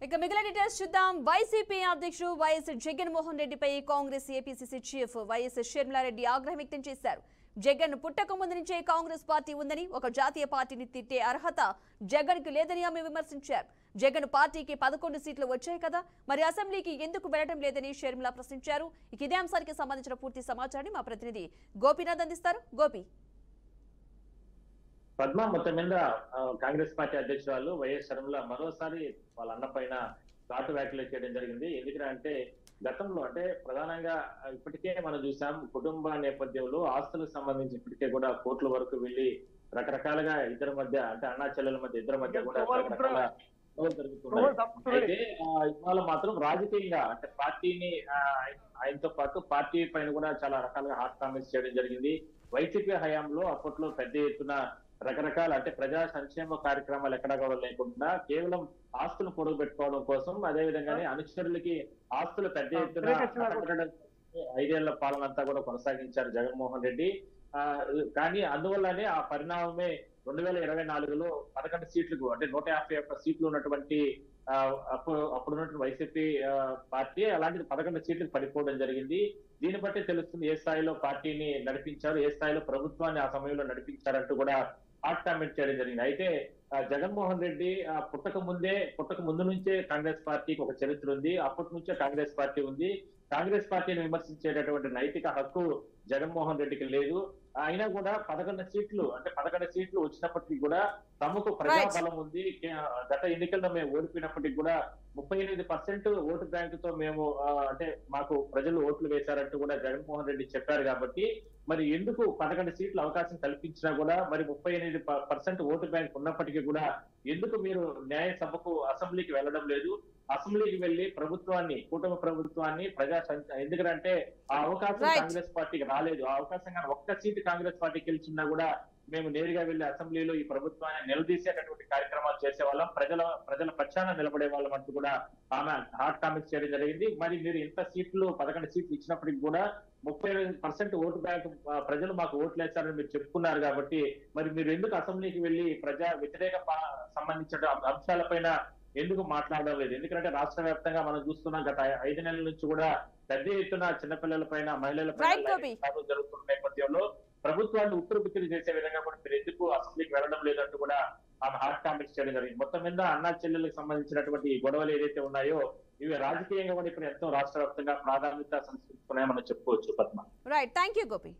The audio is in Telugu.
ఇక మిగిలిన డీటెయిల్స్ చూద్దాం. వైసీపీ అధ్యక్షుడు వైఎస్ జగన్మోహన్ రెడ్డిపై Congress APCC chief YS Sharmila Reddy ఆగ్రహం వ్యక్తం చేశారు. జగన్ పుట్టక ముందు నుంచే కాంగ్రెస్ పార్టీ ఉందని, ఒక జాతీయ పార్టీని తిట్టే అర్హత జగన్ కు లేదని ఆమె విమర్శించారు. జగన్ పార్టీకి 11 సీట్లు వచ్చాయి కదా, మరి అసెంబ్లీకి ఎందుకు వెళ్లడం లేదని షర్మిల ప్రశ్నించారు. ఇక ఇదే అంశానికి సంబంధించిన పూర్తి సమాచారాన్ని మా ప్రతినిధి గోపీనాథ్ అందిస్తారు. గోపి, పద్మ మొత్తం మీద కాంగ్రెస్ పార్టీ అధ్యక్షురాలు వైఎస్ షర్మిల మరోసారి వాళ్ళ అన్న పైన ఘాటు వ్యాఖ్యలు చేయడం జరిగింది. ఎందుకంటే గతంలో అంటే ప్రధానంగా ఇప్పటికే మనం చూసాం, కుటుంబ నేపథ్యంలో ఆస్తులకు సంబంధించి ఇప్పటికే కూడా కోర్టుల వరకు వెళ్లి రకరకాలుగా ఇద్దరి మధ్య అంటే అన్నా చెల్లెల మధ్య ఇద్దరి మధ్య కూడా రకరకాల జరుగుతున్నాయి. అయితే ఇవాళ మాత్రం రాజకీయంగా అంటే పార్టీని ఆయనతో పాటు పార్టీ పైన కూడా చాలా రకాలుగా హాట్ కామెంట్స్ చేయడం జరిగింది. వైసీపీ హయాంలో అప్పట్లో పెద్ద ఎత్తున రకరకాల అంటే ప్రజా సంక్షేమ కార్యక్రమాలు ఎక్కడా కూడా లేకుండా కేవలం ఆస్తులు పొడుగు పెట్టుకోవడం కోసం, అదే విధంగానే అనుచరులకి ఆస్తులు పెద్ద ఎత్తున 5 ఏళ్ల పాలన అంతా కూడా కొనసాగించారు జగన్మోహన్ రెడ్డి. కానీ అందువల్లనే ఆ పరిణామమే 2024లో 11 సీట్లకు అంటే 151 సీట్లు ఉన్నటువంటి అప్పుడున్నటువంటి వైసీపీ పార్టీ అలాంటిది 11 సీట్లకు పడిపోవడం జరిగింది. దీన్ని బట్టి తెలుస్తుంది ఏ స్థాయిలో పార్టీని నడిపించారు, ఏ స్థాయిలో ప్రభుత్వాన్ని ఆ సమయంలో నడిపించారంటూ కూడా హాట్ కామెంట్ చేయడం జరిగింది. అయితే జగన్మోహన్ రెడ్డి పుట్టక ముందు నుంచే కాంగ్రెస్ పార్టీకి ఒక చరిత్ర ఉంది. అప్పటి నుంచే కాంగ్రెస్ పార్టీ ఉంది. కాంగ్రెస్ పార్టీని విమర్శించేటటువంటి నైతిక హక్కు జగన్మోహన్ రెడ్డికి లేదు. అయినా కూడా 11 సీట్లు వచ్చినప్పటికీ కూడా తమకు ప్రజాబలం ఉంది. గత ఎన్నికల్లో మేము ఓడిపోయినప్పటికీ కూడా 38% ఓటు బ్యాంకుతో మేము అంటే మాకు ప్రజలు ఓట్లు వేశారంటూ కూడా జగన్మోహన్ రెడ్డి చెప్పారు. కాబట్టి మరి ఎందుకు 11 సీట్ల అవకాశం కల్పించినా కూడా మరి 38% ఓటు బ్యాంక్ ఉన్నప్పటికీ కూడా ఎందుకు మీరు న్యాయ సభకు అసెంబ్లీకి వెళ్ళడం లేదు? అసెంబ్లీకి వెళ్లి కూటమి ప్రభుత్వాన్ని ఎందుకంటే ఆ అవకాశం కాంగ్రెస్ పార్టీకి రాలేదు. ఆ అవకాశం కానీ ఒక్క సీటు కాంగ్రెస్ పార్టీకి గెలిచినా కూడా మేము నేరుగా వెళ్లి అసెంబ్లీలో ఈ ప్రభుత్వాన్ని నిలదీసేటటువంటి కార్యక్రమాలు చేసేవాళ్ళం, ప్రజల పక్షాన నిలబడే వాళ్ళం అంటూ కూడా ఆమె హాట్ కామెంట్స్ చేయడం జరిగింది. మరి మీరు ఇంత 11 సీట్లు ఇచ్చినప్పటికి కూడా 38% ఓటు బ్యాంక్ ప్రజలు మాకు ఓట్లు వేస్తారని మీరు చెప్పుకున్నారు. కాబట్టి మరి మీరు ఎందుకు అసెంబ్లీకి వెళ్లి ప్రజా వ్యతిరేక సంబంధించిన అంశాలపైన ఎందుకు మాట్లాడడం లేదు? ఎందుకంటే రాష్ట్ర వ్యాప్తంగా మనం చూస్తున్నాం, గత 5 నెలల నుంచి కూడా పెద్ద ఎత్తున చిన్నపిల్లల పైన, మహిళల పైన జరుగుతున్న నేపథ్యంలో ప్రభుత్వాన్ని ఉత్తరపుత్రులు చేసే విధంగా కూడా మీరు ఎందుకు అసెంబ్లీకి వెళ్ళడం లేదంటూ కూడా ఆమె హాట్ కామెంట్స్ చేయడం జరిగింది. మొత్తం మీద అన్నా చెల్లెలకు సంబంధించినటువంటి గొడవలు ఏదైతే ఉన్నాయో ఇవి రాజకీయంగా కూడా ఇప్పుడు ఎంతో రాష్ట్ర వ్యాప్తంగా ప్రాధాన్యత సంస్కృతున్నాయని మనం చెప్పుకోవచ్చు. Padma. Right, thank you Gopi.